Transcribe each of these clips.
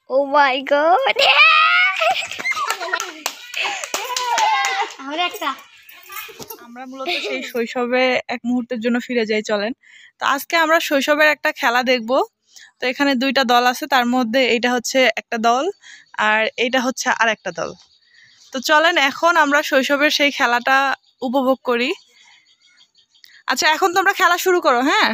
Oh my god! আমরা মূলত সেই শৈশবে এক মুহূর্তের জন্য ফিরে যাই, চলেন। তো আজকে আমরা শৈশবের একটা খেলা দেখব। তো এখানে দুইটা দল আছে, তার মধ্যে এইটা হচ্ছে একটা দল আর এইটা হচ্ছে আর একটা দল। তো চলেন এখন আমরা শৈশবের সেই খেলাটা উপভোগ করি। আচ্ছা, এখন তোমরা খেলা শুরু করো। হ্যাঁ,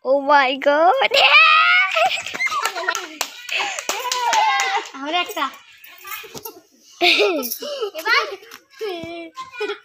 Oh my god! আমার একটা এবার